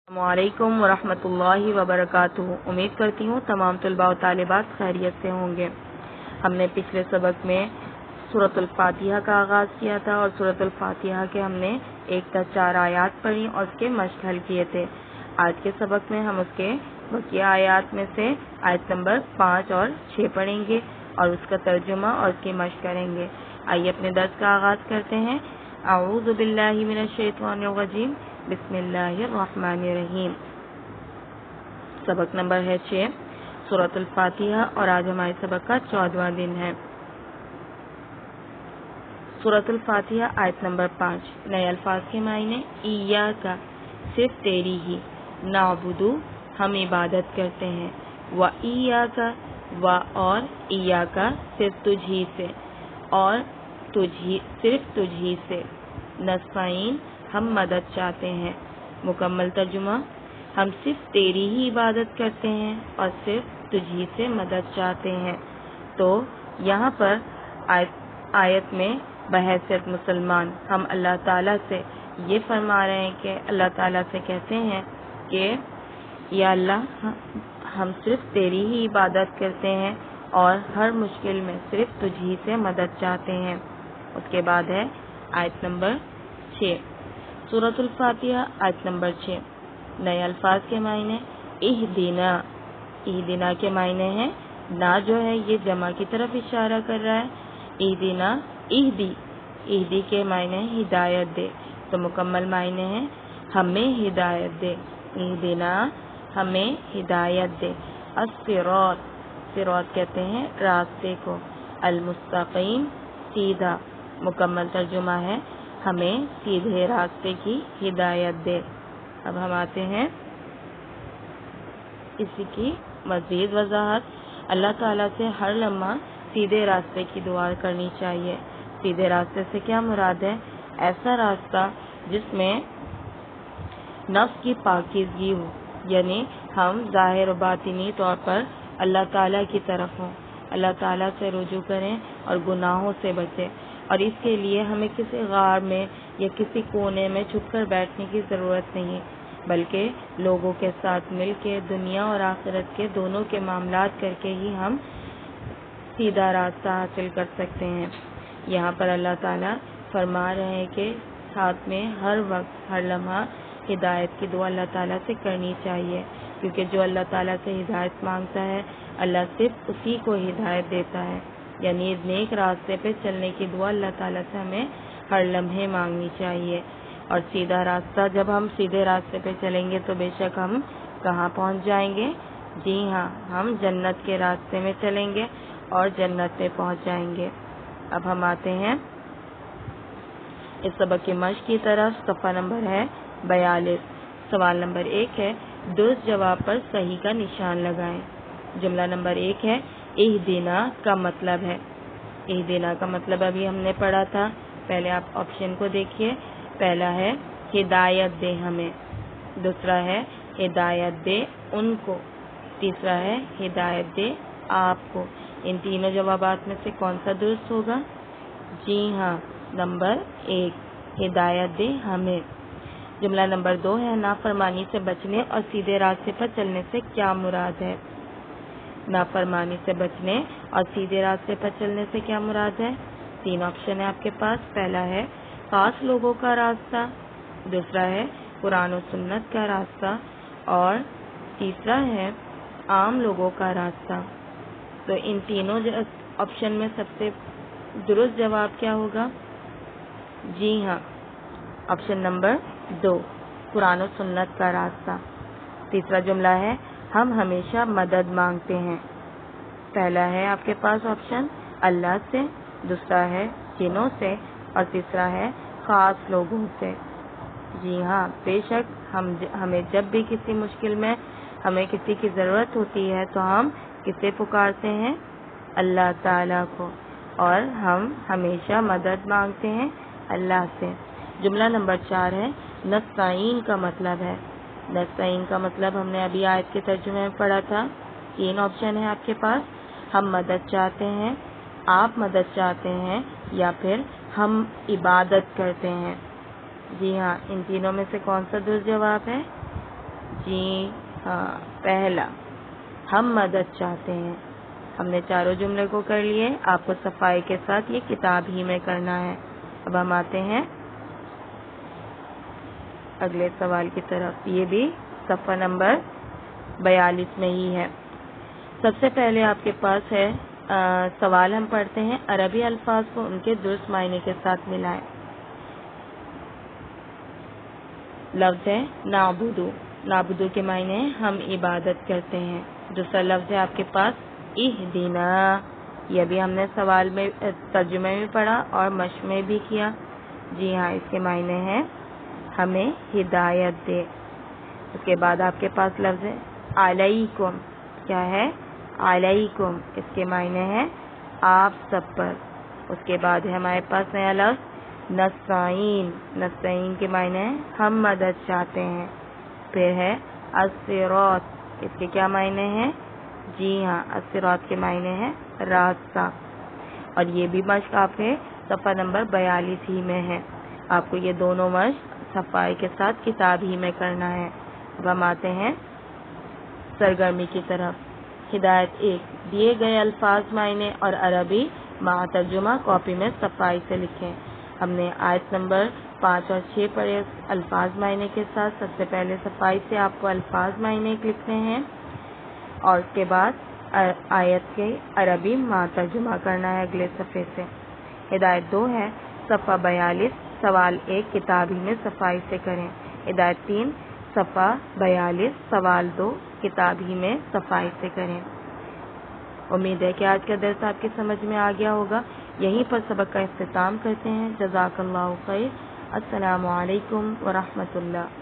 السلام علیکم ورحمۃ اللہ وبرکاتہ۔ امید کرتی ہوں تمام طلباء و طالبات خیریت سے ہوں گے۔ ہم نے پچھلے سبق میں سورۃ الفاتحہ کا آغاز کیا تھا اور سورۃ الفاتحہ کے ہم نے 1 تا 4 آیات پڑھی اور اس کے مشق حل کیے تھے۔ آج کے سبق میں ہم اس کے بقیہ آیات میں سے آیت نمبر 5 اور 6 پڑھیں گے اور اس کا ترجمہ اور اس کی مشق کریں گے۔ آئیے اپنے درس کا آغاز کرتے ہیں۔ اعوذ باللہ من الشیطان الرجیم، بسم اللہ الرحمن الرحیم۔ سبق نمبر ہے 6 سورۃ الفاتحہ اور آج ہمارے سبق کا 14واں دن ہے۔ سورۃ الفاتحہ آیت نمبر 5، نئے الفاظ کے معنی: ایاک، صرف تیری ہی، نعبدو، ہم عبادت کرتے ہیں، و ایاک، و اور ایاک، صرف تجھ ہی سے، اور صرف تجھ ہی سے، نستعین، ہم مدد چاہتے ہیں۔ مکمل ترجمہ: ہم صرف تیری ہی عبادت کرتے ہیں اور صرف تجھ ہی سے مدد چاہتے ہیں۔ تو یہاں پر آیت میں بحیثیت مسلمان ہم اللہ تعالیٰ سے یہ فرما رہے ہیں کہ اللہ تعالیٰ سے کہتے ہیں کہ یا اللہ، ہم صرف تیری ہی عبادت کرتے ہیں اور ہر مشکل میں صرف تجھ ہی سے مدد چاہتے ہیں۔ اس کے بعد ہے آیت نمبر 6، سورۃ الفاتحہ آیت نمبر 6، نئے الفاظ کے معنی: اہدنا، اہدنا کے معنی ہے نا جو ہے یہ جمع کی طرف اشارہ کر رہا ہے۔ اہدنا، اہدی، اہدی کے معنی ہدایت دے، تو مکمل معنی ہے ہمیں ہدایت دے۔ اہدنا، ہمیں ہدایت دے۔ الصراط، صراط کہتے ہیں راستے کو، المستقیم، سیدھا، مکمل ترجمہ ہے ہمیں سیدھے راستے کی ہدایت دے۔ اب ہم آتے ہیں اسی کی مزید وضاحت۔ اللہ تعالیٰ سے ہر لمحہ سیدھے راستے کی دعا کرنی چاہیے۔ سیدھے راستے سے کیا مراد ہے؟ ایسا راستہ جس میں نفس کی پاکیزگی ہو، یعنی ہم ظاہر و باطنی طور پر اللہ تعالیٰ کی طرف ہوں، اللہ تعالیٰ سے رجوع کریں اور گناہوں سے بچیں۔ اور اس کے لیے ہمیں کسی غار میں یا کسی کونے میں چھپ کر بیٹھنے کی ضرورت نہیں، بلکہ لوگوں کے ساتھ مل کے دنیا اور آخرت کے دونوں کے معاملات کر کے ہی ہم سیدھا راستہ حاصل کر سکتے ہیں۔ یہاں پر اللہ تعالیٰ فرما رہے ہیں کہ ساتھ میں ہر وقت ہر لمحہ ہدایت کی دعا اللہ تعالیٰ سے کرنی چاہیے، کیونکہ جو اللہ تعالیٰ سے ہدایت مانگتا ہے اللہ صرف اسی کو ہدایت دیتا ہے۔ یعنی نیک راستے پہ چلنے کی دعا اللہ تعالیٰ سے ہمیں ہر لمحے مانگنی چاہیے۔ اور سیدھا راستہ، جب ہم سیدھے راستے پہ چلیں گے تو بے شک ہم کہاں پہنچ جائیں گے؟ جی ہاں، ہم جنت کے راستے میں چلیں گے اور جنت میں پہنچ جائیں گے۔ اب ہم آتے ہیں اس سبق کی مشق کی طرف۔ صفحہ نمبر ہے 42۔ سوال نمبر 1 ہے درست جواب پر صحیح کا نشان لگائیں۔ جملہ نمبر 1 ہے اہدنا کا مطلب ہے۔ اہدنا کا مطلب ابھی ہم نے پڑھا تھا، پہلے آپ آپشن کو دیکھیے۔ پہلا ہے ہدایت دے ہمیں، دوسرا ہے ہدایت دے ان کو، تیسرا ہے ہدایت دے آپ کو۔ ان تینوں جوابات میں سے کون سا درست ہوگا؟ جی ہاں، نمبر 1، ہدایت دے ہمیں۔ جملہ نمبر 2 ہے نافرمانی سے بچنے اور سیدھے راستے پر چلنے سے کیا مراد ہے؟ نافرمانی سے بچنے اور سیدھے راستے پر چلنے سے کیا مراد ہے؟ 3 آپشن ہے آپ کے پاس۔ پہلا ہے خاص لوگوں کا راستہ، دوسرا ہے قرآن و سنت کا راستہ، اور تیسرا ہے عام لوگوں کا راستہ۔ تو ان تینوں آپشن میں سب سے درست جواب کیا ہوگا؟ جی ہاں، آپشن نمبر 2، قرآن و سنت کا راستہ۔ تیسرا جملہ ہے ہم ہمیشہ مدد مانگتے ہیں۔ پہلا ہے آپ کے پاس آپشن اللہ سے، دوسرا ہے جنوں سے، اور تیسرا ہے خاص لوگوں سے۔ جی ہاں، بے شک ہمیں جب بھی کسی مشکل میں ہمیں کسی کی ضرورت ہوتی ہے تو ہم کسے پکارتے ہیں؟ اللہ تعالیٰ کو، اور ہم ہمیشہ مدد مانگتے ہیں اللہ سے۔ جملہ نمبر 4 ہے نستعین کا مطلب ہے۔ نستعین کا مطلب ہم نے ابھی آیت کے ترجمے میں پڑھا تھا۔ 3 آپشن ہے آپ کے پاس، ہم مدد چاہتے ہیں، آپ مدد چاہتے ہیں، یا پھر ہم عبادت کرتے ہیں۔ جی ہاں، ان تینوں میں سے کون سا درست جواب ہے؟ جی ہاں، پہلا ہم مدد چاہتے ہیں. ہم نے چاروں جملے کو کر لیے. آپ کو صفائی کے ساتھ یہ کتاب ہی میں کرنا ہے. اب ہم آتے ہیں اگلے سوال کی طرف. یہ بھی صفحہ نمبر 42 میں ہی ہے. سب سے پہلے آپ کے پاس ہے سوال ہم پڑھتے ہیں. عربی الفاظ کو ان کے درست معنی کے ساتھ ملائیں. لفظ ہے نعبدو. نعبدو کے معنی ہیں ہم عبادت کرتے ہیں. دوسرا لفظ ہے آپ کے پاس اہدنا. یہ بھی ہم نے سوال میں ترجمے میں پڑھا اور مشق میں بھی کیا. جی ہاں، اس کے معنی ہیں ہمیں ہدایت دے. اس کے بعد آپ کے پاس لفظ ہے علیکم. کیا ہے؟ علیکم. اس کے معنی ہیں آپ سب پر. اس کے بعد ہے ہمارے پاس نیا لفظ نستعین. نستعین کے معنی ہیں ہم مدد چاہتے ہیں. پھر ہے الصراط. اس کے کیا معنی ہیں؟ جی ہاں، الصراط کے معنی ہیں راستہ. اور یہ بھی مشق آپ کے صفحہ نمبر 42 ہی میں ہے. آپ کو یہ دونوں مشق صفائی کے ساتھ کتاب ہی میں کرنا ہے. اب ہم آتے ہیں سرگرمی کی طرف. ہدایت 1. دیے گئے الفاظ معنی اور عربی مع ترجمہ کاپی میں صفائی سے لکھیں. ہم نے آیت نمبر 5 اور 6 پڑھے الفاظ معنی کے ساتھ. سب سے پہلے صفائی سے آپ کو الفاظ معنی لکھنے ہیں اور اس کے بعد آیت کے عربی مع ترجمہ کرنا ہے اگلے صفحے سے. ہدایت 2 ہے صفحہ 42 سوال 1 کتاب ہی میں صفائی سے کریں. ہدایت 3 صفحہ 42 سوال 2 کتاب ہی میں صفائی سے کریں. امید ہے کہ آج کا درس آپ کی سمجھ میں آ گیا ہوگا. یہیں پر سبق کا اختتام کرتے ہیں. جزاک اللہ خیر. السلام علیکم ورحمۃ اللہ.